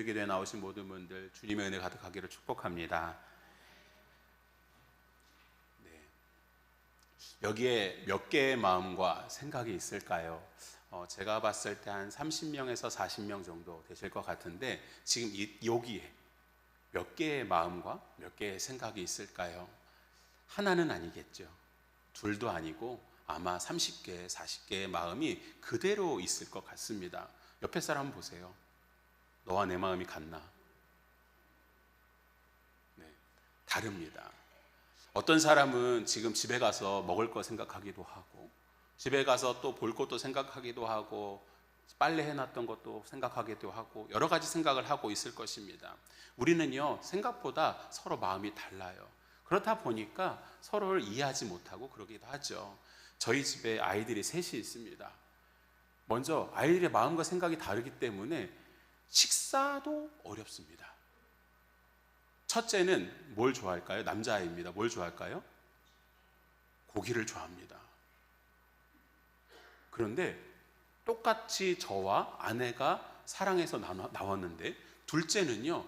교회에 나오신 모든 분들 주님의 은혜 가득하기를 축복합니다. 여기에 몇 개의 마음과 생각이 있을까요? 제가 봤을 때 한 30명에서 40명 정도 되실 것 같은데 지금 여기에 몇 개의 마음과 몇 개의 생각이 있을까요? 하나는 아니겠죠. 둘도 아니고 아마 30개, 40개의 마음이 그대로 있을 것 같습니다. 옆에 사람 보세요. 너와 내 마음이 같나? 네, 다릅니다. 어떤 사람은 지금 집에 가서 먹을 거 생각하기도 하고, 집에 가서 또 볼 것도 생각하기도 하고, 빨래 해놨던 것도 생각하기도 하고, 여러 가지 생각을 하고 있을 것입니다. 우리는요, 생각보다 서로 마음이 달라요. 그렇다 보니까 서로를 이해하지 못하고 그러기도 하죠. 저희 집에 아이들이 셋이 있습니다. 먼저 아이들의 마음과 생각이 다르기 때문에 식사도 어렵습니다. 첫째는 뭘 좋아할까요? 남자아이입니다. 뭘 좋아할까요? 고기를 좋아합니다. 그런데 똑같이 저와 아내가 사랑해서 나왔는데 둘째는요,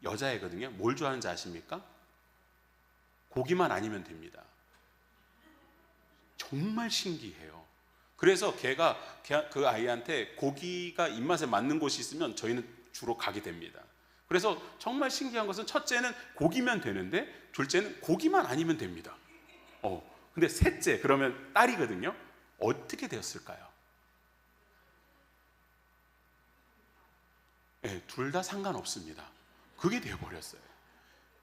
여자애거든요. 뭘 좋아하는지 아십니까? 고기만 아니면 됩니다. 정말 신기해요. 그래서 걔가 그 아이한테 고기가 입맛에 맞는 곳이 있으면 저희는 주로 가게 됩니다. 그래서 정말 신기한 것은 첫째는 고기면 되는데 둘째는 고기만 아니면 됩니다. 근데 셋째, 그러면 딸이거든요. 어떻게 되었을까요? 네, 둘 다 상관없습니다. 그게 되어버렸어요.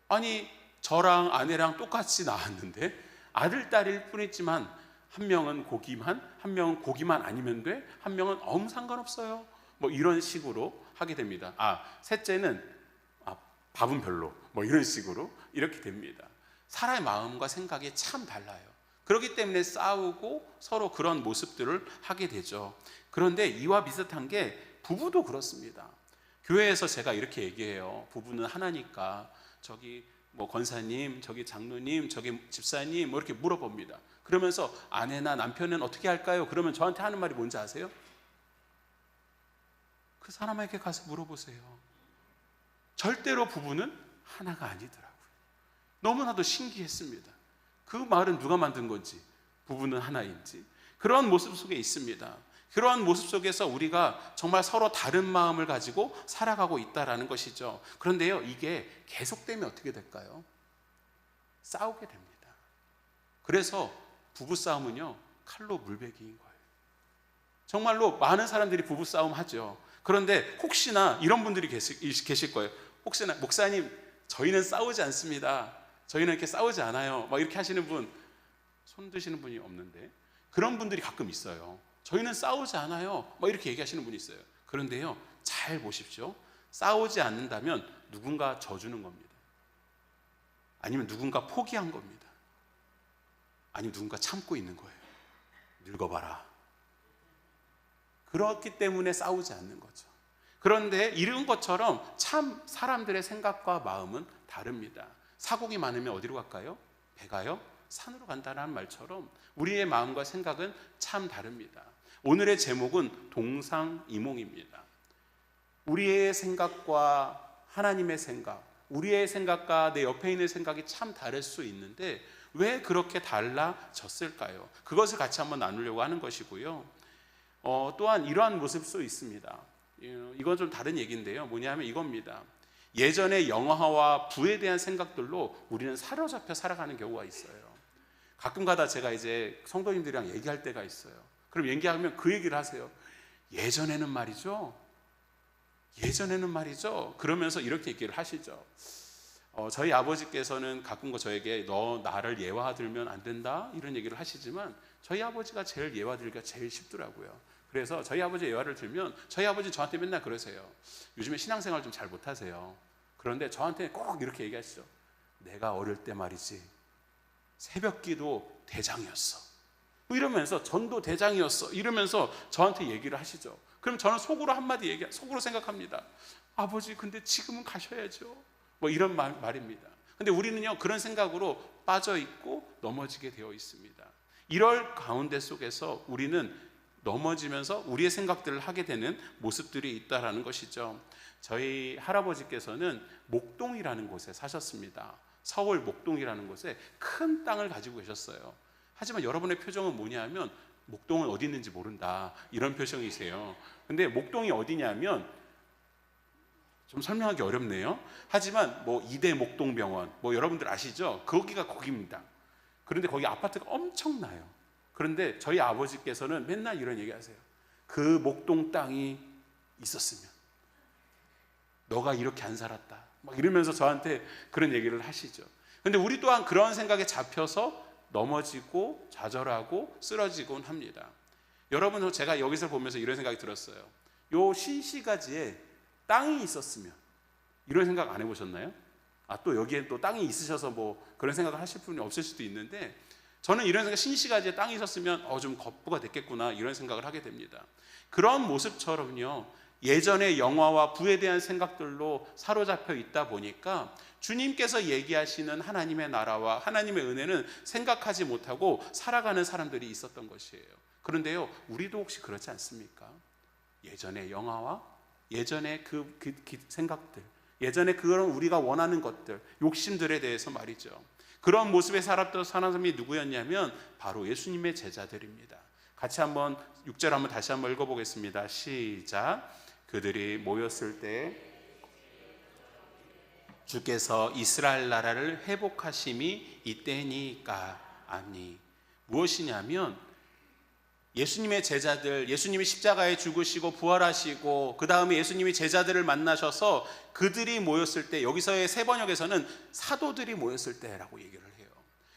아니, 저랑 아내랑 똑같이 나왔는데 아들, 딸일 뿐이지만 한 명은 고기만, 한 명은 고기만 아니면 돼, 한 명은 상관없어요. 뭐 이런 식으로 하게 됩니다. 셋째는 밥은 별로, 뭐 이런 식으로 이렇게 됩니다. 사람의 마음과 생각이 참 달라요. 그렇기 때문에 싸우고 서로 그런 모습들을 하게 되죠. 그런데 이와 비슷한 게 부부도 그렇습니다. 교회에서 제가 이렇게 얘기해요. 부부는 하나니까 저기 뭐 권사님, 저기 장로님, 저기 집사님 뭐 이렇게 물어봅니다. 그러면서 아내나 남편은 어떻게 할까요? 그러면 저한테 하는 말이 뭔지 아세요? 그 사람에게 가서 물어보세요. 절대로 부부는 하나가 아니더라고요. 너무나도 신기했습니다. 그 말은 누가 만든 건지, 부부는 하나인지. 그러한 모습 속에 있습니다. 그러한 모습 속에서 우리가 정말 서로 다른 마음을 가지고 살아가고 있다는 것이죠. 그런데요, 이게 계속되면 어떻게 될까요? 싸우게 됩니다. 그래서 부부싸움은요, 칼로 물베기인 거예요. 정말로 많은 사람들이 부부싸움 하죠. 그런데 혹시나 이런 분들이 계실 거예요. 혹시나 목사님, 저희는 싸우지 않습니다. 저희는 이렇게 싸우지 않아요. 막 이렇게 하시는 분, 손 드시는 분이 없는데 그런 분들이 가끔 있어요. 저희는 싸우지 않아요. 막 이렇게 얘기하시는 분이 있어요. 그런데요, 잘 보십시오. 싸우지 않는다면 누군가 져주는 겁니다. 아니면 누군가 포기한 겁니다. 아니면 누군가 참고 있는 거예요. 늙어봐라. 그렇기 때문에 싸우지 않는 거죠. 그런데 이런 것처럼 참 사람들의 생각과 마음은 다릅니다. 사고기 많으면 어디로 갈까요? 배가요? 산으로 간다는 말처럼 우리의 마음과 생각은 참 다릅니다. 오늘의 제목은 동상이몽입니다. 우리의 생각과 하나님의 생각, 우리의 생각과 내 옆에 있는 생각이 참 다를 수 있는데 왜 그렇게 달라졌을까요? 그것을 같이 한번 나누려고 하는 것이고요. 또한 이러한 모습도 있습니다. 이건 좀 다른 얘기인데요. 뭐냐면 이겁니다. 예전에 영화와 부에 대한 생각들로 우리는 사로잡혀 살아가는 경우가 있어요. 가끔가다 제가 이제 성도님들이랑 얘기할 때가 있어요. 그럼 얘기하면 그 얘기를 하세요. 예전에는 말이죠. 그러면서 이렇게 얘기를 하시죠. 저희 아버지께서는 가끔 저에게 너 나를 예화들면 안 된다 이런 얘기를 하시지만 저희 아버지가 제일 예화들기가 제일 쉽더라고요. 그래서 저희 아버지 예화를 들면 저희 아버지 저한테 맨날 그러세요. 요즘에 신앙생활 좀 잘 못하세요. 그런데 저한테 꼭 이렇게 얘기하시죠. 내가 어릴 때 말이지 새벽기도 대장이었어. 이러면서 전도 대장이었어. 이러면서 저한테 얘기를 하시죠. 그럼 저는 속으로 한마디 속으로 생각합니다. 아버지 근데 지금은 가셔야죠. 뭐 이런 말입니다. 근데 우리는요 그런 생각으로 빠져 있고 넘어지게 되어 있습니다. 이럴 가운데 속에서 우리는 넘어지면서 우리의 생각들을 하게 되는 모습들이 있다라는 것이죠. 저희 할아버지께서는 목동이라는 곳에 사셨습니다. 서울 목동이라는 곳에 큰 땅을 가지고 계셨어요. 하지만 여러분의 표정은 뭐냐면 목동은 어디 있는지 모른다, 이런 표정이세요. 근데 목동이 어디냐면 좀 설명하기 어렵네요. 하지만 뭐 이대 목동병원, 뭐 여러분들 아시죠? 거기가 거기입니다. 그런데 거기 아파트가 엄청나요. 그런데 저희 아버지께서는 맨날 이런 얘기 하세요. 그 목동 땅이 있었으면 너가 이렇게 안 살았다, 막 이러면서 저한테 그런 얘기를 하시죠. 근데 우리 또한 그런 생각에 잡혀서 넘어지고 좌절하고 쓰러지곤 합니다. 여러분, 제가 여기서 보면서 이런 생각이 들었어요. 요 신시가지에 땅이 있었으면, 이런 생각 안 해보셨나요? 또 여기에 또 땅이 있으셔서 뭐 그런 생각을 하실 분이 없을 수도 있는데, 저는 이런 생각, 신시가지에 땅이 있었으면 좀 겁부가 됐겠구나, 이런 생각을 하게 됩니다. 그런 모습처럼요, 예전의 영화와 부에 대한 생각들로 사로잡혀 있다 보니까 주님께서 얘기하시는 하나님의 나라와 하나님의 은혜는 생각하지 못하고 살아가는 사람들이 있었던 것이에요. 그런데요, 우리도 혹시 그렇지 않습니까? 예전의 영화와 예전의 그 생각들, 예전에 그런 우리가 원하는 것들, 욕심들에 대해서 말이죠. 그런 모습에 살았던 사람이 누구였냐면 바로 예수님의 제자들입니다. 같이 한번 6절 한번 다시 한번 읽어보겠습니다. 시작. 그들이 모였을 때 주께서 이스라엘 나라를 회복하심이 이때니까. 아니, 무엇이냐면 예수님의 제자들, 예수님이 십자가에 죽으시고 부활하시고 그 다음에 예수님이 제자들을 만나셔서 그들이 모였을 때, 여기서의 세 번역에서는 사도들이 모였을 때라고 얘기를 해요.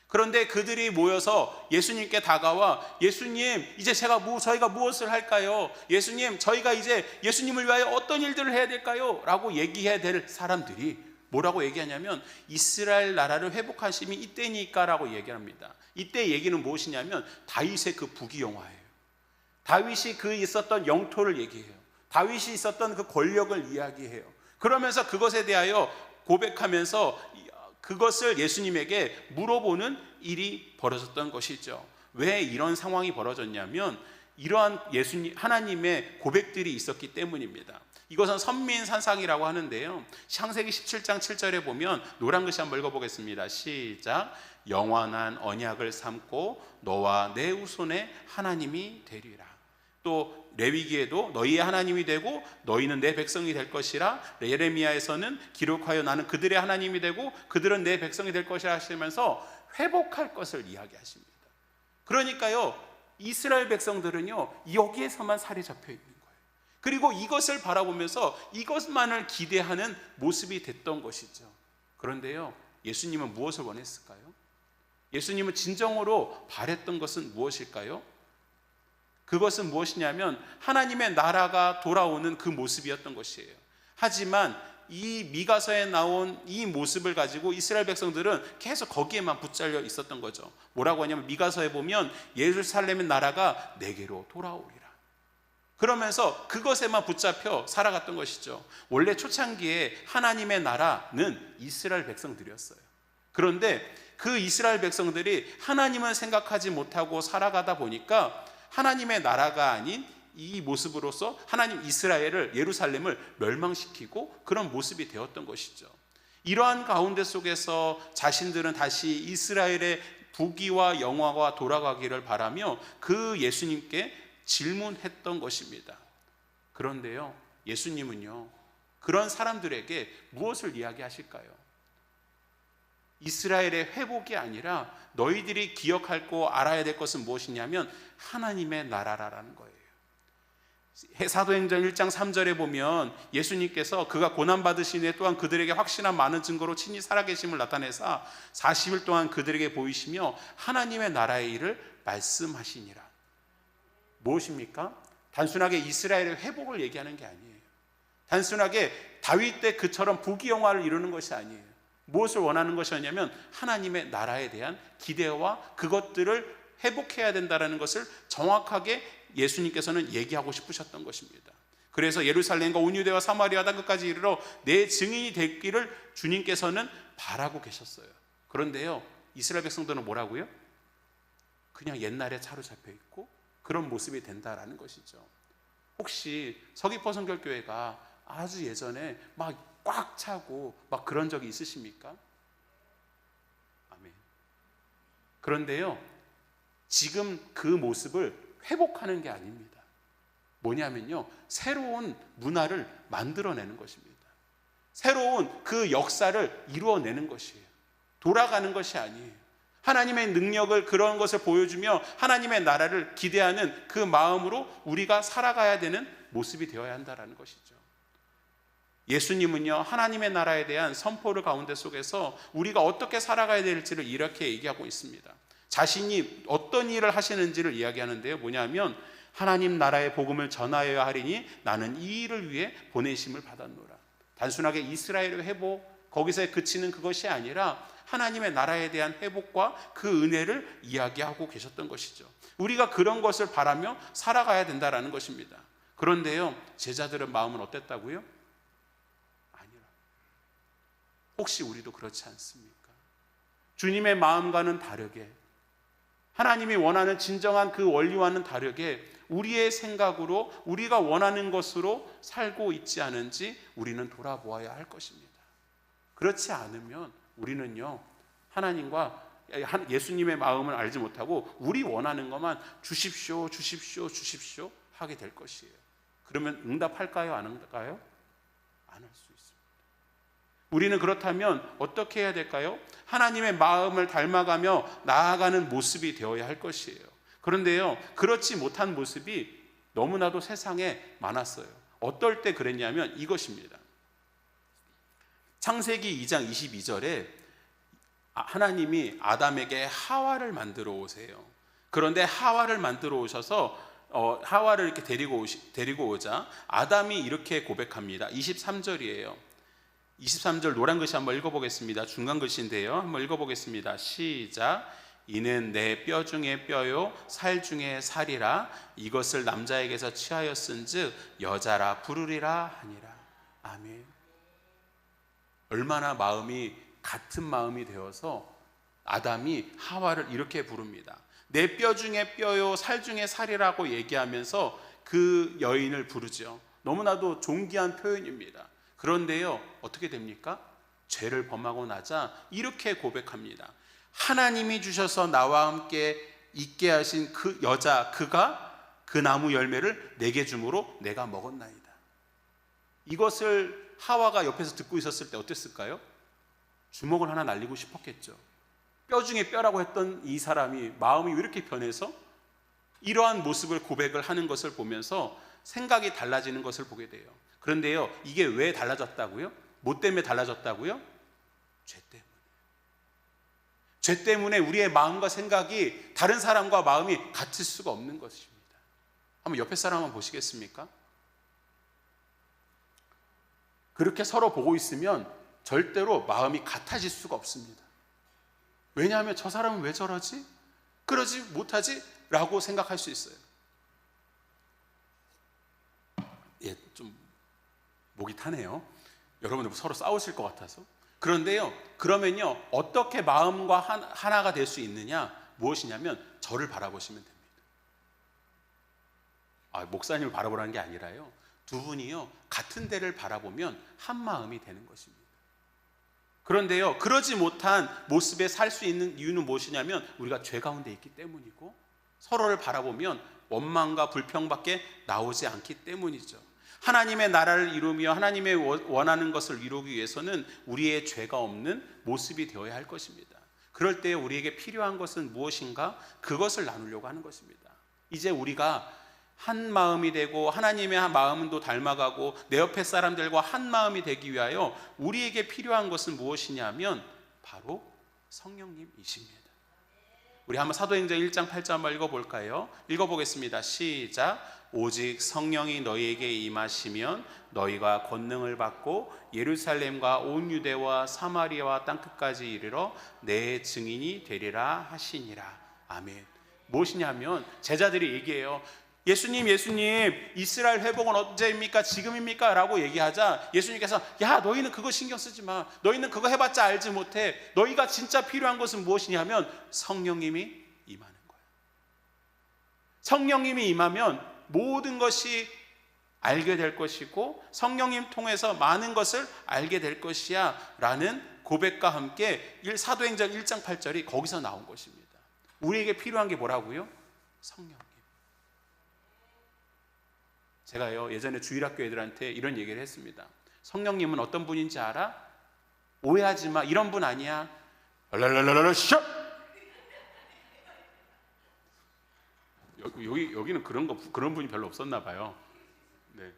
그런데 그들이 모여서 예수님께 다가와, 예수님, 이제 저희가 무엇을 할까요? 예수님, 저희가 이제 예수님을 위하여 어떤 일들을 해야 될까요? 라고 얘기해야 될 사람들이 뭐라고 얘기하냐면 이스라엘 나라를 회복하심이 이때니까 라고 얘기합니다. 이때 얘기는 무엇이냐면 다윗의 그 부귀영화예요. 다윗이 그 있었던 영토를 얘기해요. 다윗이 있었던 그 권력을 이야기해요. 그러면서 그것에 대하여 고백하면서 그것을 예수님에게 물어보는 일이 벌어졌던 것이죠. 왜 이런 상황이 벌어졌냐면 이러한 하나님의 고백들이 있었기 때문입니다. 이것은 선민산상이라고 하는데요, 창세기 17장 7절에 보면 노란 글씨 한번 읽어보겠습니다. 시작. 영원한 언약을 삼고 너와 내 후손의 하나님이 되리라. 또 레위기에도 너희의 하나님이 되고 너희는 내 백성이 될 것이라. 예레미야에서는 기록하여 나는 그들의 하나님이 되고 그들은 내 백성이 될 것이라 하시면서 회복할 것을 이야기하십니다. 그러니까요, 이스라엘 백성들은요 여기에서만 살이 잡혀 있는 거예요. 그리고 이것을 바라보면서 이것만을 기대하는 모습이 됐던 것이죠. 그런데요, 예수님은 무엇을 원했을까요? 예수님은 진정으로 바랬던 것은 무엇일까요? 그것은 무엇이냐면 하나님의 나라가 돌아오는 그 모습이었던 것이에요. 하지만 이 미가서에 나온 이 모습을 가지고 이스라엘 백성들은 계속 거기에만 붙잡려 있었던 거죠. 뭐라고 하냐면 미가서에 보면 예루살렘의 나라가 내게로 돌아오리라. 그러면서 그것에만 붙잡혀 살아갔던 것이죠. 원래 초창기에 하나님의 나라는 이스라엘 백성들이었어요. 그런데 그 이스라엘 백성들이 하나님을 생각하지 못하고 살아가다 보니까 하나님의 나라가 아닌 이 모습으로서 하나님 이스라엘을, 예루살렘을 멸망시키고 그런 모습이 되었던 것이죠. 이러한 가운데 속에서 자신들은 다시 이스라엘의 부귀와 영화가 돌아가기를 바라며 그 예수님께 질문했던 것입니다. 그런데요, 예수님은요 그런 사람들에게 무엇을 이야기하실까요? 이스라엘의 회복이 아니라 너희들이 기억하고 알아야 될 것은 무엇이냐면 하나님의 나라라는 거예요. 사도행전 1장 3절에 보면 예수님께서 그가 고난받으신 후에 또한 그들에게 확실한 많은 증거로 친히 살아계심을 나타내사 40일 동안 그들에게 보이시며 하나님의 나라의 일을 말씀하시니라. 무엇입니까? 단순하게 이스라엘의 회복을 얘기하는 게 아니에요. 단순하게 다윗 때 그처럼 부귀영화를 이루는 것이 아니에요. 무엇을 원하는 것이었냐면 하나님의 나라에 대한 기대와 그것들을 회복해야 된다는 것을 정확하게 예수님께서는 얘기하고 싶으셨던 것입니다. 그래서 예루살렘과 온 유대와 사마리아 땅끝까지 이르러 내 증인이 되기를 주님께서는 바라고 계셨어요. 그런데요, 이스라엘 백성들은 뭐라고요? 그냥 옛날에 사로잡혀 있고 그런 모습이 된다라는 것이죠. 혹시 서귀포 성결교회가 아주 예전에 막 꽉 차고 막 그런 적이 있으십니까? 아멘. 그런데요, 지금 그 모습을 회복하는 게 아닙니다. 뭐냐면요, 새로운 문화를 만들어내는 것입니다. 새로운 그 역사를 이루어내는 것이에요. 돌아가는 것이 아니에요. 하나님의 능력을, 그런 것을 보여주며 하나님의 나라를 기대하는 그 마음으로 우리가 살아가야 되는 모습이 되어야 한다는 것이죠. 예수님은요, 하나님의 나라에 대한 선포를 가운데 속에서 우리가 어떻게 살아가야 될지를 이렇게 얘기하고 있습니다. 자신이 어떤 일을 하시는지를 이야기하는데요, 뭐냐면 하나님 나라의 복음을 전하여야 하리니 나는 이 일을 위해 보내심을 받았노라. 단순하게 이스라엘의 회복, 거기서 그치는 그것이 아니라 하나님의 나라에 대한 회복과 그 은혜를 이야기하고 계셨던 것이죠. 우리가 그런 것을 바라며 살아가야 된다는 것입니다. 그런데요, 제자들의 마음은 어땠다고요? 아니라. 혹시 우리도 그렇지 않습니까? 주님의 마음과는 다르게, 하나님이 원하는 진정한 그 원리와는 다르게 우리의 생각으로, 우리가 원하는 것으로 살고 있지 않은지 우리는 돌아보아야 할 것입니다. 그렇지 않으면 우리는요, 하나님과 예수님의 마음을 알지 못하고 우리 원하는 것만 주십시오, 주십시오, 주십시오 하게 될 것이에요. 그러면 응답할까요? 안 할까요? 안 할 수 있습니다. 우리는 그렇다면 어떻게 해야 될까요? 하나님의 마음을 닮아가며 나아가는 모습이 되어야 할 것이에요. 그런데요, 그렇지 못한 모습이 너무나도 세상에 많았어요. 어떨 때 그랬냐면 이것입니다. 창세기 2장 22절에 하나님이 아담에게 하와를 만들어 오세요. 그런데 하와를 만들어 오셔서 하와를 이렇게 데리고 오자 아담이 이렇게 고백합니다. 23절이에요. 23절 노란 글씨 한번 읽어보겠습니다. 중간 글씨인데요, 한번 읽어보겠습니다. 시작. 이는 내 뼈 중에 뼈요 살 중에 살이라. 이것을 남자에게서 취하였은즉 여자라 부르리라 하니라. 아멘. 얼마나 마음이 같은 마음이 되어서 아담이 하와를 이렇게 부릅니다. 내 뼈 중에 뼈요 살 중에 살이라고 얘기하면서 그 여인을 부르죠. 너무나도 존귀한 표현입니다. 그런데요, 어떻게 됩니까? 죄를 범하고 나자 이렇게 고백합니다. 하나님이 주셔서 나와 함께 있게 하신 그 여자, 그가 그 나무 열매를 내게 주므로 내가 먹었나이다. 이것을 하와가 옆에서 듣고 있었을 때 어땠을까요? 주먹을 하나 날리고 싶었겠죠. 뼈 중에 뼈라고 했던 이 사람이 마음이 왜 이렇게 변해서 이러한 모습을 고백을 하는 것을 보면서 생각이 달라지는 것을 보게 돼요. 그런데요, 이게 왜 달라졌다고요? 뭐 때문에 달라졌다고요? 죄 때문에. 죄 때문에 우리의 마음과 생각이 다른 사람과 마음이 같을 수가 없는 것입니다. 한번 옆에 사람 한번 보시겠습니까? 그렇게 서로 보고 있으면 절대로 마음이 같아질 수가 없습니다. 왜냐하면 저 사람은 왜 저러지? 그러지 못하지? 라고 생각할 수 있어요. 예, 좀 목이 타네요. 여러분들 서로 싸우실 것 같아서. 그런데요, 그러면요, 어떻게 마음과 하나가 될 수 있느냐? 무엇이냐면 저를 바라보시면 됩니다. 목사님을 바라보라는 게 아니라요, 두 분이요 같은 데를 바라보면 한 마음이 되는 것입니다. 그런데요, 그러지 못한 모습에 살 수 있는 이유는 무엇이냐면 우리가 죄 가운데 있기 때문이고 서로를 바라보면 원망과 불평밖에 나오지 않기 때문이죠. 하나님의 나라를 이루며 하나님의 원하는 것을 이루기 위해서는 우리의 죄가 없는 모습이 되어야 할 것입니다. 그럴 때 우리에게 필요한 것은 무엇인가? 그것을 나누려고 하는 것입니다. 이제 우리가 한 마음이 되고 하나님의 마음도 닮아가고 내 옆에 사람들과 한 마음이 되기 위하여 우리에게 필요한 것은 무엇이냐면 바로 성령님이십니다. 우리 한번 사도행전 1장 8절 한번 읽어볼까요? 읽어보겠습니다. 시작. 오직 성령이 너희에게 임하시면 너희가 권능을 받고 예루살렘과 온 유대와 사마리아와 땅끝까지 이르러 내 증인이 되리라 하시니라. 아멘. 무엇이냐면 제자들이 얘기해요. 예수님 이스라엘 회복은 언제입니까? 지금입니까? 라고 얘기하자 예수님께서 야, 너희는 그거 신경 쓰지 마. 너희는 그거 해봤자 알지 못해. 너희가 진짜 필요한 것은 무엇이냐면 성령님이 임하는 거예요. 성령님이 임하면 모든 것이 알게 될 것이고 성령님 통해서 많은 것을 알게 될 것이야 라는 고백과 함께 사도행전 1장 8절이 거기서 나온 것입니다. 우리에게 필요한 게 뭐라고요? 성령님. 제가요 예전에 주일학교 애들한테 이런 얘기를 했습니다. 성령님은 어떤 분인지 알아? 오해하지 마. 이런 분 아니야. 랄랄랄랄 샷! 여기는 그런 분이 별로 없었나 봐요. 네.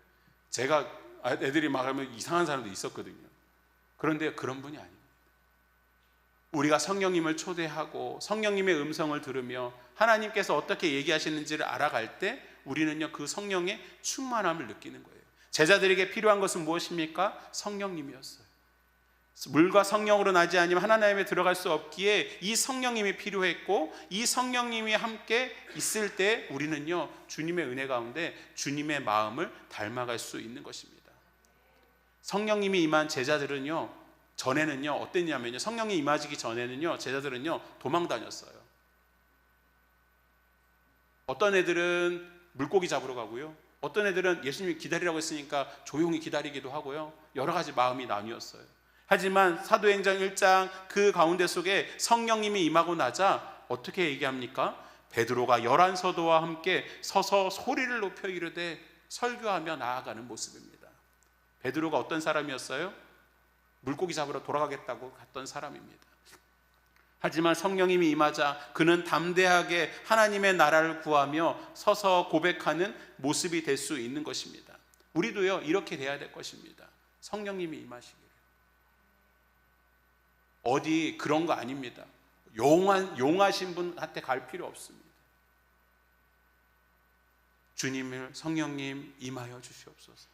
제가 애들이 막 하면 이상한 사람도 있었거든요. 그런데 그런 분이 아닙니다. 우리가 성령님을 초대하고 성령님의 음성을 들으며 하나님께서 어떻게 얘기하시는지를 알아갈 때 우리는요 그 성령의 충만함을 느끼는 거예요. 제자들에게 필요한 것은 무엇입니까? 성령님이었어요. 물과 성령으로 나지 아니면 하나님에 들어갈 수 없기에 이 성령님이 필요했고 이 성령님이 함께 있을 때 우리는요 주님의 은혜 가운데 주님의 마음을 닮아갈 수 있는 것입니다. 성령님이 임한 제자들은요 전에는요 어땠냐면요 성령이 임하기 전에는요 제자들은요 도망 다녔어요. 어떤 애들은 물고기 잡으러 가고요, 어떤 애들은 예수님이 기다리라고 했으니까 조용히 기다리기도 하고요, 여러 가지 마음이 나뉘었어요. 하지만 사도행전 1장 그 가운데 속에 성령님이 임하고 나자 어떻게 얘기합니까? 베드로가 11사도와 함께 서서 소리를 높여 이르되 설교하며 나아가는 모습입니다. 베드로가 어떤 사람이었어요? 물고기 잡으러 돌아가겠다고 갔던 사람입니다. 하지만 성령님이 임하자 그는 담대하게 하나님의 나라를 구하며 서서 고백하는 모습이 될 수 있는 것입니다. 우리도요 이렇게 돼야 될 것입니다. 성령님이 임하시기를. 어디 그런 거 아닙니다. 용하신 분한테 갈 필요 없습니다. 주님을 성령님 임하여 주시옵소서.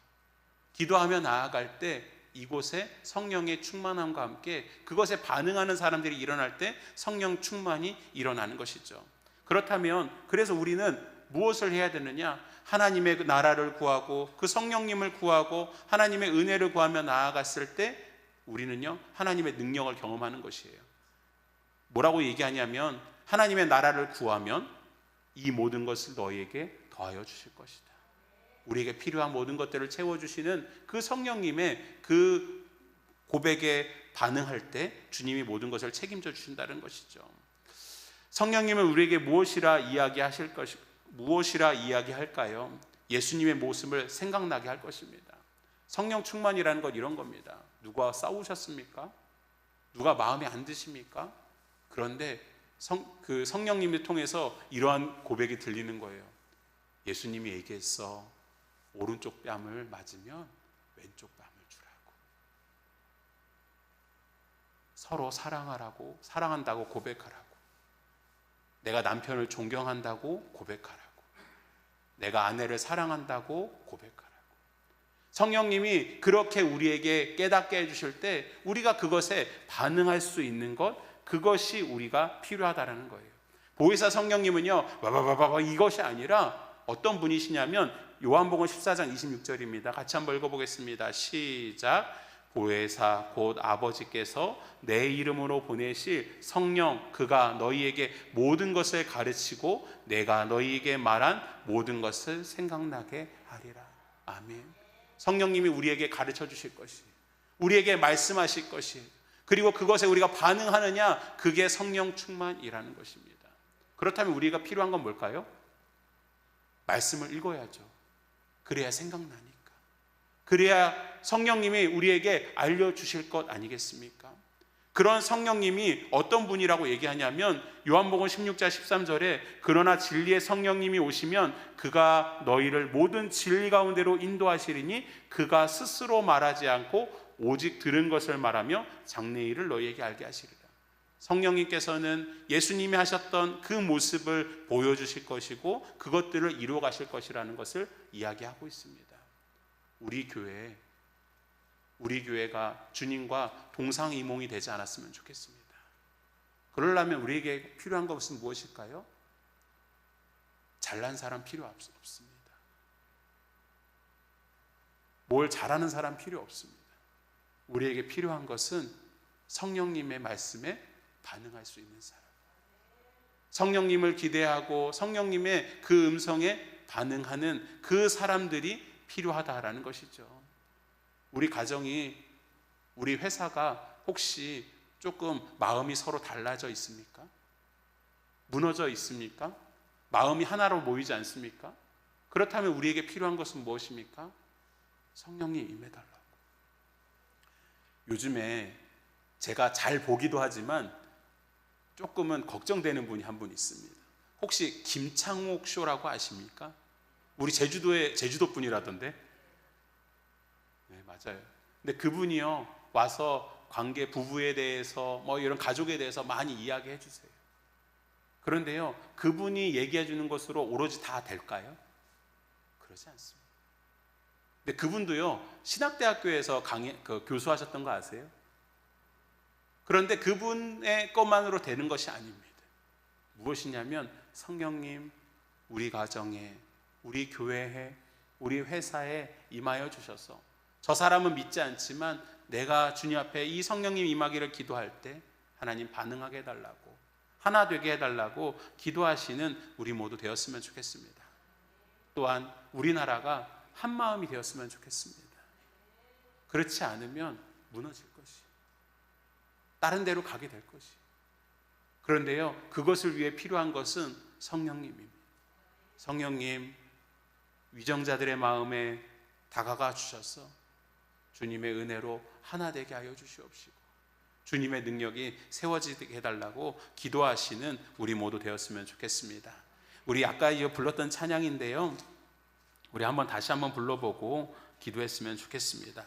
기도하며 나아갈 때 이곳에 성령의 충만함과 함께 그것에 반응하는 사람들이 일어날 때 성령 충만이 일어나는 것이죠. 그렇다면 그래서 우리는 무엇을 해야 되느냐? 하나님의 나라를 구하고 그 성령님을 구하고 하나님의 은혜를 구하며 나아갔을 때 우리는요 하나님의 능력을 경험하는 것이에요. 뭐라고 얘기하냐면 하나님의 나라를 구하면 이 모든 것을 너희에게 더하여 주실 것이다. 우리에게 필요한 모든 것들을 채워주시는 그 성령님의 그 고백에 반응할 때 주님이 모든 것을 책임져 주신다는 것이죠. 성령님은 우리에게 무엇이라 이야기할까요? 예수님의 모습을 생각나게 할 것입니다. 성령 충만이라는 건 이런 겁니다. 누가 싸우셨습니까? 누가 마음에 안 드십니까? 그런데 그 성령님을 통해서 이러한 고백이 들리는 거예요. 예수님이 얘기했어. 오른쪽 뺨을 맞으면 왼쪽 뺨을 주라고. 서로 사랑한다고 고백하라고. 내가 남편을 존경한다고 고백하라고. 내가 아내를 사랑한다고 고백하라고. 성령님이 그렇게 우리에게 깨닫게 해주실 때 우리가 그것에 반응할 수 있는 것, 그것이 우리가 필요하다는 거예요. 보혜사 성령님은요 이것이 아니라 어떤 분이시냐면 요한복음 14장 26절입니다. 같이 한번 읽어보겠습니다. 시작. 보혜사 곧 아버지께서 내 이름으로 보내실 성령, 그가 너희에게 모든 것을 가르치고 내가 너희에게 말한 모든 것을 생각나게 하리라. 아멘. 성령님이 우리에게 가르쳐 주실 것이, 우리에게 말씀하실 것이, 그리고 그것에 우리가 반응하느냐, 그게 성령 충만이라는 것입니다. 그렇다면 우리가 필요한 건 뭘까요? 말씀을 읽어야죠. 그래야 생각나니까. 그래야 성령님이 우리에게 알려주실 것 아니겠습니까? 그런 성령님이 어떤 분이라고 얘기하냐면 요한복음 16장 13절에 그러나 진리의 성령님이 오시면 그가 너희를 모든 진리 가운데로 인도하시리니 그가 스스로 말하지 않고 오직 들은 것을 말하며 장래일을 너희에게 알게 하시리라. 성령님께서는 예수님이 하셨던 그 모습을 보여주실 것이고 그것들을 이루어 가실 것이라는 것을 이야기하고 있습니다. 우리 교회가 주님과 동상이몽이 되지 않았으면 좋겠습니다. 그러려면 우리에게 필요한 것은 무엇일까요? 잘난 사람 필요 없습니다. 뭘 잘하는 사람 필요 없습니다. 우리에게 필요한 것은 성령님의 말씀에 반응할 수 있는 사람. 성령님을 기대하고 성령님의 그 음성에 반응하는 그 사람들이 필요하다라는 것이죠. 우리 가정이, 우리 회사가 혹시 조금 마음이 서로 달라져 있습니까? 무너져 있습니까? 마음이 하나로 모이지 않습니까? 그렇다면 우리에게 필요한 것은 무엇입니까? 성령님 임해달라고. 요즘에 제가 잘 보기도 하지만 조금은 걱정되는 분이 한 분 있습니다. 혹시 김창옥 쇼라고 아십니까? 우리 제주도 분이라던데. 네, 맞아요. 근데 그분이요, 와서 관계, 부부에 대해서 뭐 이런 가족에 대해서 많이 이야기해 주세요. 그런데요, 그분이 얘기해 주는 것으로 오로지 다 될까요? 그러지 않습니다. 근데 그분도요, 신학대학교에서 교수하셨던 거 아세요? 그런데 그분의 것만으로 되는 것이 아닙니다. 무엇이냐면 성령님 우리 가정에, 우리 교회에, 우리 회사에 임하여 주셔서 저 사람은 믿지 않지만 내가 주님 앞에 이 성령님 임하기를 기도할 때 하나님 반응하게 해달라고, 하나 되게 해달라고 기도하시는 우리 모두 되었으면 좋겠습니다. 또한 우리나라가 한 마음이 되었으면 좋겠습니다. 그렇지 않으면 무너질 것이, 다른 데로 가게 될 것이. 그런데요, 그것을 위해 필요한 것은 성령님입니다. 성령님, 위정자들의 마음에 다가가 주셔서 주님의 은혜로 하나 되게 하여 주시옵시고 주님의 능력이 세워지게 해달라고 기도하시는 우리 모두 되었으면 좋겠습니다. 우리 아까 불렀던 찬양인데요, 우리 다시 한번 불러보고 기도했으면 좋겠습니다.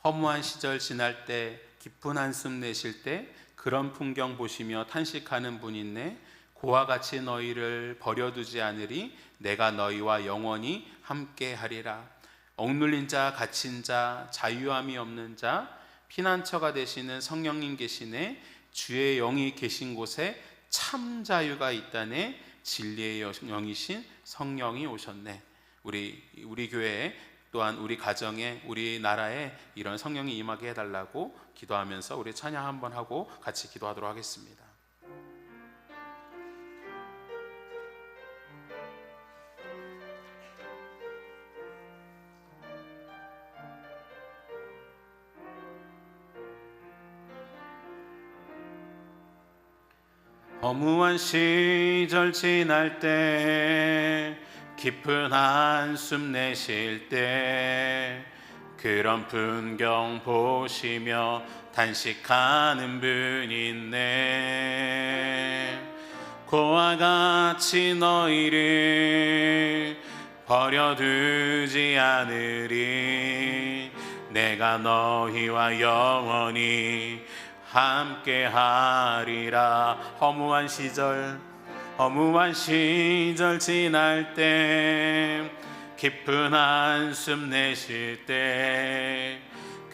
허무한 시절 지날 때, 깊은 한숨 내쉴 때 그런 풍경 보시며 탄식하는 분 있네. 고와 같이 너희를 버려두지 않으리. 내가 너희와 영원히 함께하리라. 억눌린 자, 갇힌 자, 자유함이 없는 자, 피난처가 되시는 성령님 계시네. 주의 영이 계신 곳에 참 자유가 있다네. 진리의 영이신 성령이 오셨네. 우리 교회에, 또한 우리 가정에, 우리 나라에 이런 성령이 임하게 해달라고 기도하면서 우리 찬양 한번 하고 같이 기도하도록 하겠습니다. 허무한 시절 지날 때, 깊은 한숨 내쉴 때 그런 풍경 보시며 탄식하는 분 있네. 고와 같이 너희를 버려두지 않으리. 내가 너희와 영원히 함께하리라. 허무한 시절 지날 때, 깊은 한숨 내쉴 때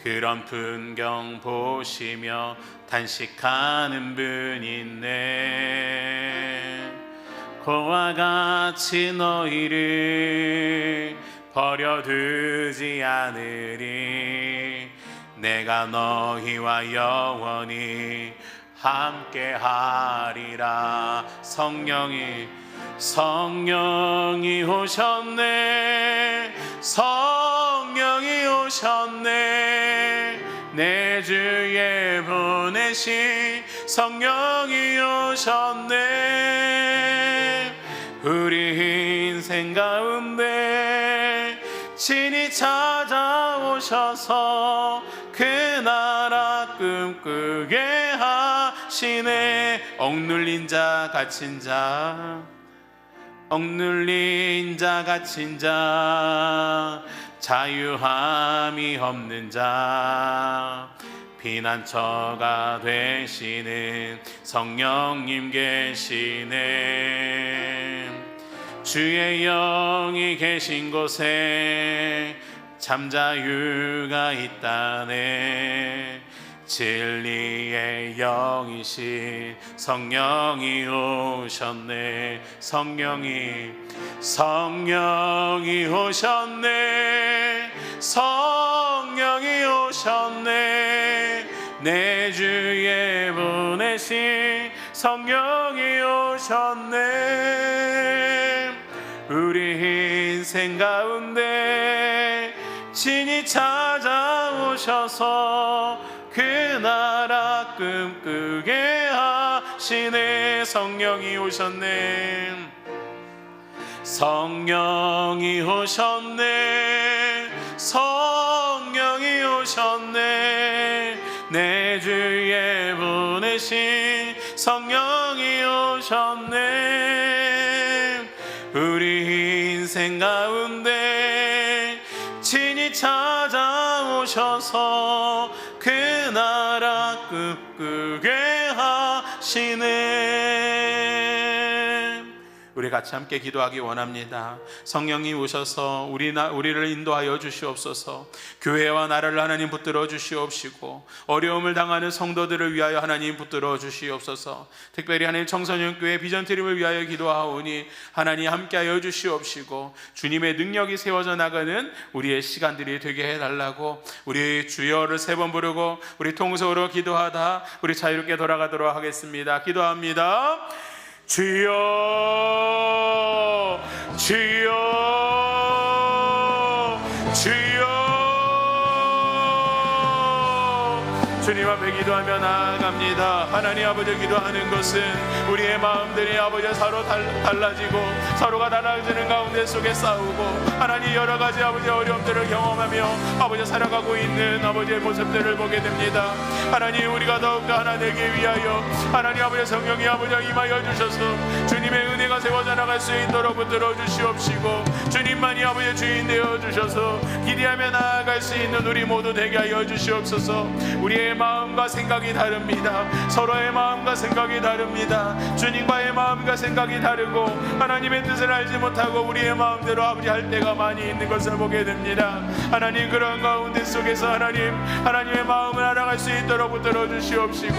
그런 풍경 보시며 탄식하는 분 있네. 고와 같이 너희를 버려두지 않으리. 내가 너희와 영원히 함께하리라. 성령이 오셨네. 성령이 오셨네. 내 주에 보내신 성령이 오셨네. 우리 인생 가운데 친히 찾아오셔서 그 나라 꿈꾸게 하시네. 억눌린 자, 갇힌 자, 억눌린 자, 갇힌 자, 자유함이 없는 자, 피난처가 되시는 성령님 계시네. 주의 영이 계신 곳에 잠자유가 있다네. 진리의 영이신 성령이 오셨네. 성령이 오셨네. 성령이 오셨네. 내 주에 보내 보내신 성령이 오셨네. 우리 인생 가운데 친히 찾아오셔서 그 나라 꿈꾸게 하시네. 성령이 오셨네. 성령이 오셨네. 성령이 오셨네. 내 주에 보내신 성령이 오셨네. 우리 인생 가운데 친히 찾아오셔서 그 나라 꿈꾸게 하시네. 우리 같이 함께 기도하기 원합니다. 성령이 오셔서 우리를 인도하여 주시옵소서. 교회와 나라를 하나님 붙들어 주시옵시고 어려움을 당하는 성도들을 위하여 하나님 붙들어 주시옵소서. 특별히 하나님 청소년교회 비전트림을 위하여 기도하오니 하나님 함께하여 주시옵시고 주님의 능력이 세워져 나가는 우리의 시간들이 되게 해달라고 우리 주여를 3번 부르고 우리 통성으로 기도하다 우리 자유롭게 돌아가도록 하겠습니다. 기도합니다. 주여 주여 주여. 주님 앞에 기도하며 나아갑니다. 하나님 아버지, 기도하는 것은 우리의 마음들이 아버지 서로 달라지고 서로가 달라지는 가운데 속에 싸우고 하나님 여러 가지 아버지 어려움들을 경험하며 아버지 살아가고 있는 아버지의 모습들을 보게 됩니다. 하나님, 우리가 더욱더 하나 되기 위하여 하나님 아버지 성령이 아버지 임하여 주셔서 주님의 은혜가 세워져 나갈 수 있도록 붙들어 주시옵시고 주님만이 아버지 주인 되어 주셔서 기대하며 나아갈 수 있는 우리 모두 되게 하여 주시옵소서. 우리의 마음과 생각이 다릅니다. 서로의 마음과 생각이 다릅니다. 주님과의 마음과 생각이 다르고 하나님의 뜻을 알지 못하고 우리의 마음대로 아버지 할 때가 많이 있는 것을 보게 됩니다. 하나님, 그런 가운데 속에서 하나님의 마음을 알아갈 수 있도록 붙들어 주시옵시고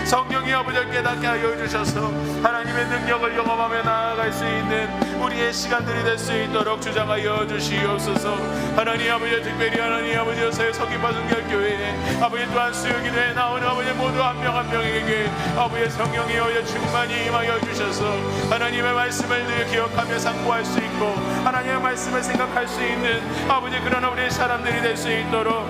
성령이 아버지 깨닫게 하여 주셔서 하나님의 능력을 경험하며 나아갈 수 있는 우리의 시간들이 될 수 있도록 주장하여 주시옵소서. 하나님 아버지, 특별히 하나님 아버지 요새 서귀포 순결교회에 아버지 또한 수요기도에 나오는 아버지 모두 한 명 한 명에게 아버지 성령이 오여 충만히 임하여 주셔서 하나님의 말씀을 늘 기억하며 상고할 수 있고 하나님의 말씀을 생각할 수 있는 아버지 그런 우리의 사람들이 될 수 있도록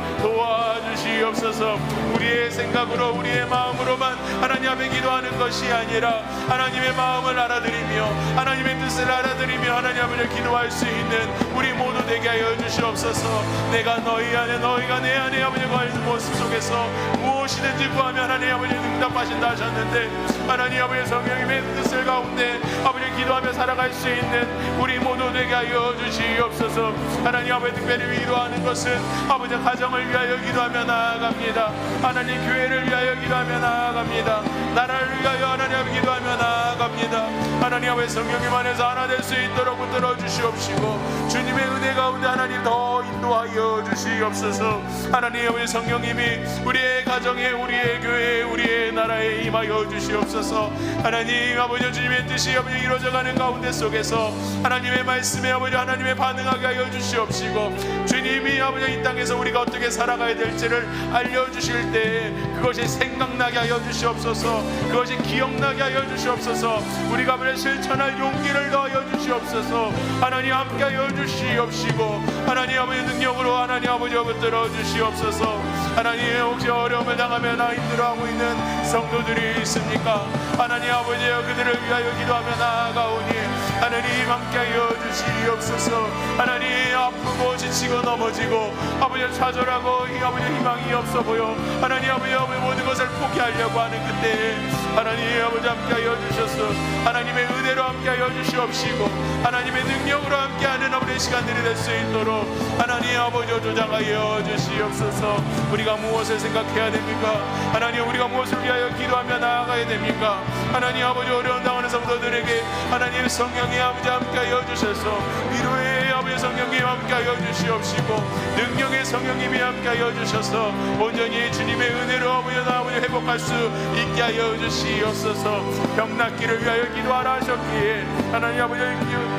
도와주시옵소서. 우리의 생각으로 우리의 마음으로만 하나님 앞에 기도하는 것이 아니라 하나님의 마음을 알아들이며 하나님의 뜻을 알아들이며 하나님 앞에 기도할 수 있는 우리 모두 되게 하여 주시옵소서. 내가 너희 안에 너희가 내 안에 아버지 거하는 모습 속에서 무엇이든지 구하면 하나님 아버지 응답하신다 하셨는데 하나님 아버지 성령님의 뜻을 가운데 아버지 기도하며 살아갈 수 있는 우리 모두 되게 하여 주시옵소서. 하나님 아버지, 특별히 위로하는 것은 아버지 가정을 위하여 기도하며 나아갑니다. 하나님 교회를 위하여 기도하며 나아갑니다. 나라를 위하여 하나님 아버지 기도하며 나아갑니다. 하나님 아버지 성령님 안에서 하나 될 수 있도록 붙들어 주시옵시고 주님의 은혜 가운데 하나님 더 인도하여 주시옵소서. 하나님 아버지 성령님이 우리의 가정에 우리의 교회에 우리의 나라에 임하여 주시옵소서. 하나님 아버지, 주님의 뜻이 아버지 이루어져가는 가운데 속에서 하나님의 말씀에 아버지 하나님의 반응하게 하여 주시옵시고 주님이 아버지 이 땅에서 우리가 어떻게 살아가야 될지를 알려주실 때 그것이 생각나게 하여 주시옵소서. 그것이 기억나게 하여 주시옵소서. 우리가 아버지 실천할 용기를 더하여 주시옵소서. 하나님 함께 하여 주시옵시고 하나님 아버지 능력으로 하나님 아버지 붙들어 주시옵소서. 하나님, 혹시 어려움을 당하며 나 힘들어하고 있는 성도들이 있습니까? 하나님 아버지, 그들을 위하여 기도하며 나아가오니 하나님 함께하여 주시옵소서. 하나님, 아프고 지치고 넘어지고 아버지 좌절하고 아버지 희망이 없어 보여 하나님 아버지 모든 것을 포기하려고 하는 그때 하나님 아버지 함께하여 주셔서 하나님의 은혜로 함께하여 주시옵시고 하나님의 능력으로 함께하는 아버지의 시간들이 될 수 있도록 하나님 아버지 조장하여 주시옵소서. 우리가 무엇을 생각해야 됩니까? 하나님, 우리가 무엇을 위하여 기도하며 나아가야 됩니까? 하나님 아버지, 어려운 당하는 성도들에게 하나님 성령이 아버지 함께하여 주셔서 위로의 아버지 성령님 함께하여 주시옵시고 능력의 성령님이 함께하여 주셔서 온전히 주님의 은혜로 아버지 회복할 수 있게 하여 주시옵소서. 병 낫기를 위하여 기도하라 하셨기에 하나님 아버지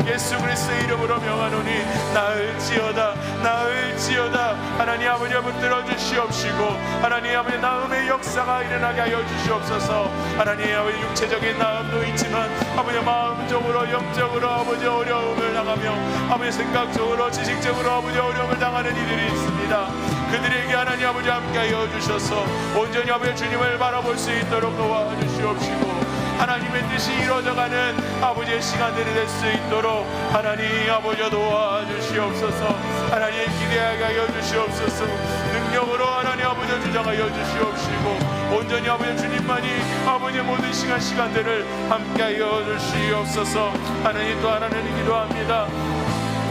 예수 그리스도의 이름으로 명하노니 나을지어다 나을지어다. 하나님 아버지 붙들어 주시옵시고 하나님 아버지 나음의 역사가 일어나게 하여 주시옵소서. 하나님 아버지 육체적인 나음도 있지만 아버지 마음적으로 영적으로 아버지 어려움을 당하며 아버지 생각적으로 지식적으로 아버지 어려움을 당하는 이들이 있습니다. 그들에게 하나님 아버지 함께하여 주셔서 온전히 아버지 주님을 바라볼 수 있도록 도와주시옵시고 하나님의 뜻이 이루어져가는 아버지의 시간들이 될 수 있도록 하나님 아버지 도와주시옵소서. 하나님 기대하게 하여 주시옵소서. 능력으로 하나님 아버지 주장하여 주시옵시고 온전히 아버지 주님만이 아버지의 모든 시간들을 함께하여 주시옵소서. 하나님 또 하나님 기도합니다.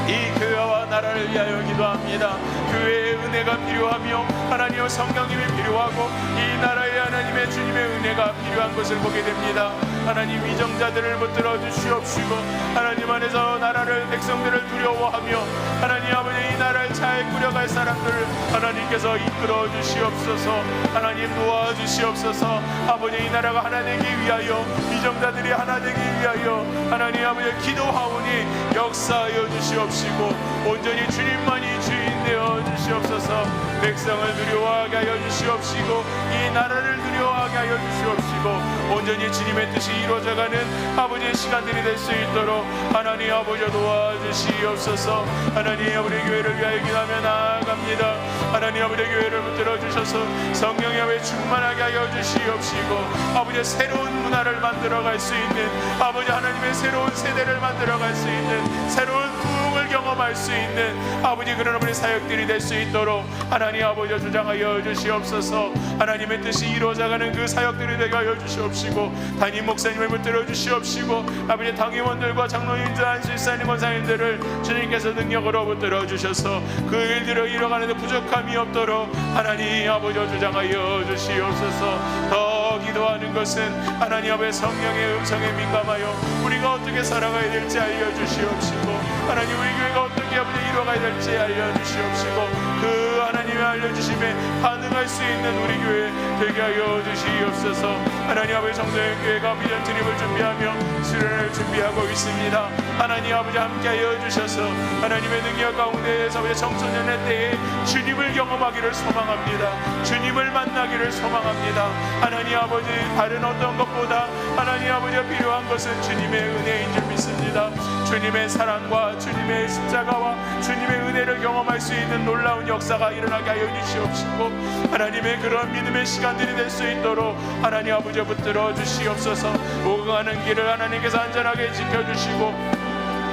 이 교회와 나라를 위하여 기도합니다. 교회의 은혜가 필요하며 하나님의 성령님이 필요하고 이 나라에 하나님의 주님의 은혜가 필요한 것을 보게 됩니다. 하나님 위정자들을 붙들어 주시옵시고 하나님 안에서 나라를 백성들을 두려워하며 하나님 아버지 이 나라를 잘 꾸려갈 사람들을 하나님께서 이끌어 주시옵소서. 하나님 도와주시옵소서. 아버지 이 나라가 하나 되기 위하여 위정자들이 하나 되기 위하여 하나님 아버지 기도하오니 역사하여 주시옵시고 온전히 주님만이 주인 되어 주시옵소서. 백성을 두려워하게 하여 주시옵시고 이 나라를 두려워하게 하여 주시옵시고 온전히 주님의 뜻이 이루어져가는 아버지의 시간들이 될 수 있도록 하나님 아버지 도와주시옵소서. 하나님 아버지 교회를 위하여 기도하며 나아갑니다. 하나님 아버지 교회를 붙들어 주셔서 성령의 아버지 충만하게 하여 주시옵시고 아버지 새로운 문화를 만들어갈 수 있는 아버지 하나님의 새로운 세대를 만들어갈 수 있는 새로운 부흥을 경험할 수 있는 아버지 그런 아버지 사역들이 될 수 있도록 하나님 아버지 주장하여 주시옵소서. 하나님의 뜻이 이루어져가는 그 사역들이 되게 하여 주시옵시고 담임 목사님을 붙들어 주시옵시고 아버지 당임원들과 장로님들 안수일사님 권사님들을 주님께서 능력으로 붙들어 주셔서 그 일들을 이뤄가는데 부족함이 없도록 하나님 아버지 주장하여 주시옵소서. 더 기도하는 것은 하나님 아버지 성령의 음성에 민감하여 우리가 어떻게 살아가야 될지 알려주시옵시고 하나님 우리 교회가 어떻게 아버지 이뤄가야 될지 알려주시옵시고 그 하나님의 알려주심에 반응할 수 있는 우리 교회 되게 하여 주시옵소서. 하나님 아버지 정도의 교회가 미전 진입을 준비하며 수련을 준비하고 있습니다. 하나님 아버지 함께하여 주셔서 하나님의 능력 가운데에서 아버지 청소년의 때에 주님을 경험하기를 소망합니다. 주님을 만나기를 소망합니다. 하나님 아버지 다른 어떤 것보다 하나님 아버지가 필요한 것은 주님의 은혜인 줄 믿습니다. 주님의 사랑과 주님의 십자가와 주님의 은혜를 경험할 수 있는 놀라운 역사가 일어나게 하여 주시옵시고 하나님의 그런 믿음의 시간들이 될 수 있도록 하나님 아버지 붙들어 주시옵소서. 오고 가는 길을 하나님께서 안전하게 지켜주시고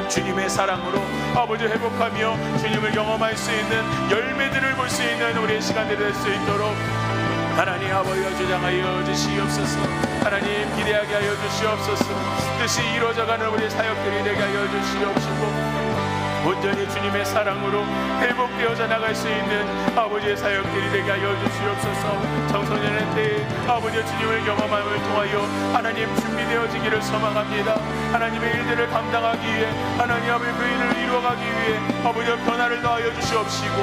주님의 사랑으로 아버지 회복하며 주님을 경험할 수 있는 열매들을 볼 수 있는 우리의 시간들이 될 수 있도록 하나님 아버지가 주장하여 주시옵소서. 하나님 기대하게 하여 주시옵소서. 뜻이 이루어져가는 우리 사역들이 되게 하여 주시옵시고 온전히 주님의 사랑으로 회복되어져 나갈 수 있는 아버지의 사역들이 되게 하여 주시옵소서. 청소년의 때에 아버지의 주님을 경험함을 통하여 하나님 준비되어지기를 소망합니다. 하나님의 일들을 감당하기 위해 하나님 아버지 그 일을 이루어가기 위해 아버지의 변화를 더하여 주시옵시고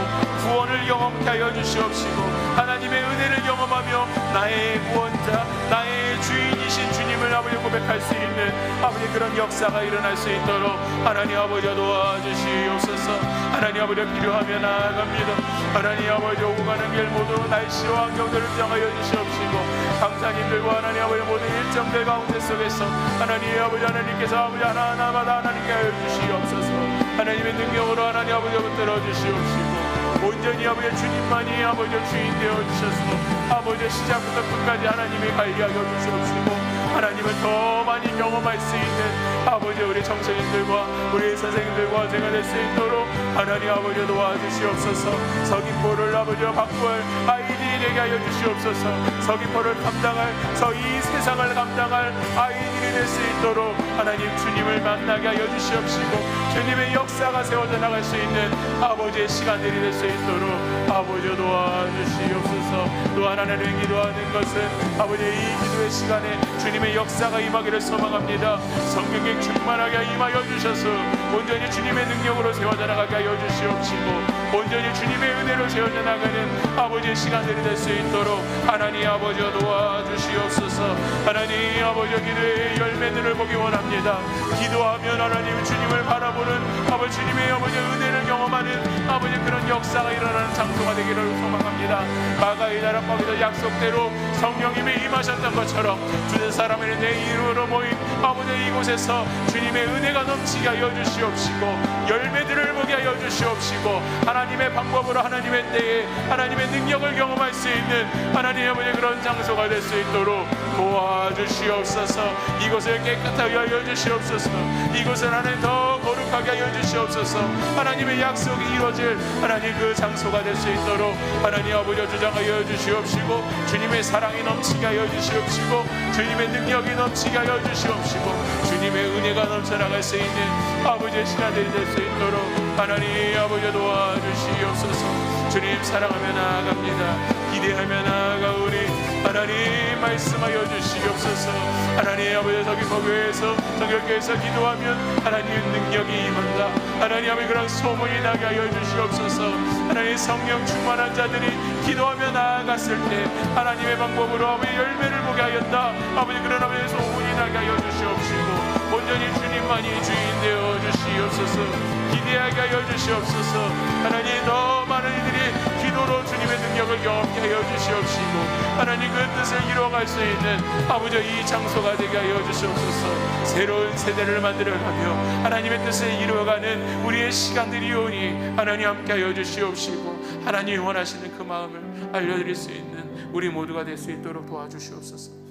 구원을 경험케 하여 주시옵시고 하나님의 은혜를 경험하며 나의 구원자 나의 주인이신 주님을 아버지 고백할 수 있는 아버지 그런 역사가 일어날 수 있도록 하나님 아버지 도와주시옵소서. 하나님 아버지 필요하면 나아갑니다. 하나님 아버지 오고 가는 길 모두 날씨와 환경들을 정하여 주시옵시고 강사님들과 하나님 아버지 모든 일정들 가운데 속에서 하나님 아버지 하나님께서 아버지 하나하나마다 하나님께 하여 주시옵소서. 하나님의 능력으로 하나님 아버지 붙들어 주시옵시고 온전히 아버지 주님만이 아버지 주인 되어 주셔서 아버지 시작부터 끝까지 하나님이 관리하여 주시옵시고 하나님을 더 많이 경험할 수 있는 아버지 우리 청소년들과 우리 선생님들과 제가 될 수 있도록 하나님 아버지 도와주시옵소서. 서귀포를 아버지와 바꾸할 아이들이 되게 하여 주시옵소서. 서귀포를 감당할 이 세상을 감당할 아이들이 될 수 있도록 하나님 주님을 만나게 하여 주시옵시고 주님의 역사가 세워져 나갈 수 있는 아버지의 시간들이 될 수 있도록 아버지 도와주시옵소서. 주옵소서. 또 하나님을 기도하는 것은 아버지 이 기도의 시간에 주님의 역사가 임하기를 소망합니다. 성령의 충만하게 임하여 주셔서 온전히 주님의 능력으로 세워져 나가게 하여 주시옵시고 온전히 주님의 은혜로 세워져 나가는 아버지의 시간들이 될 수 있도록 하나님 아버지 도와주시옵소서. 하나님 아버지 기도의 열매들을 보기 원합니다. 기도하면 하나님 주님을 바라보는 아버지 주님의 아버지 은혜를 경험하는 아버지 그런 역사가 일어나는 장소가 되기를 소망합니다. 마가의 나라 거기서 약속대로 성령님이 임하셨던 것처럼 주된 사람의 내 이름으로 모인 아버지 이곳에서 주님의 은혜가 넘치게 하여 주시옵시고 열매들을 보게 하여 주시옵시고 하나님의 방법으로 하나님의 때에 하나님의 능력을 경험할 수 있는 하나님의 아버지 그런 장소가 될 수 있도록 도와주시옵소서. 이곳을 깨끗하게 하여 주시옵소서. 이곳을 하나님 더 거룩하게 하여 주시옵소서. 하나님의 약속이 이루어질 하나님 그 장소가 될 수 있도록 하나님 아버지 주장하여 주시옵시고 주님의 사랑이 넘치게 하여 주시옵시고 주님의 능력이 넘치게 하여 주시옵시고 주님의 은혜가 넘쳐나갈 수 있는 아버지의 시간들이 될 수 있도록 하나님 아버지 도와주시옵소서. 주님 사랑하며 나아갑니다. 기대하며 나아가오니 하나님 말씀하여 주시옵소서. 하나님 아버지 서귀포교회에서 정결교회에서 기도하면 하나님의 능력이 임한다. 하나님 아버지 그런 소문이 나게 하여 주시옵소서. 하나님 성령 충만한 자들이 기도하며 나아갔을 때 하나님의 방법으로 아버지 열매를 보게 하였다. 아버지 그런 아버지 소문이 나게 하여 주시옵시고 온전히 주님만이 주인 되어 주시옵소서. 기대하게 하여 주시옵소서. 하나님 더 많은 이들이 기도로 주님의 능력을 경험케 하여 주시옵시고 하나님 그 뜻을 이루어갈 수 있는 아버지 이 장소가 되게 하여 주시옵소서. 새로운 세대를 만들어가며 하나님의 뜻을 이루어가는 우리의 시간들이 오니 하나님 함께 하여 주시옵시고 하나님이 원하시는 그 마음을 알려드릴 수 있는 우리 모두가 될 수 있도록 도와주시옵소서.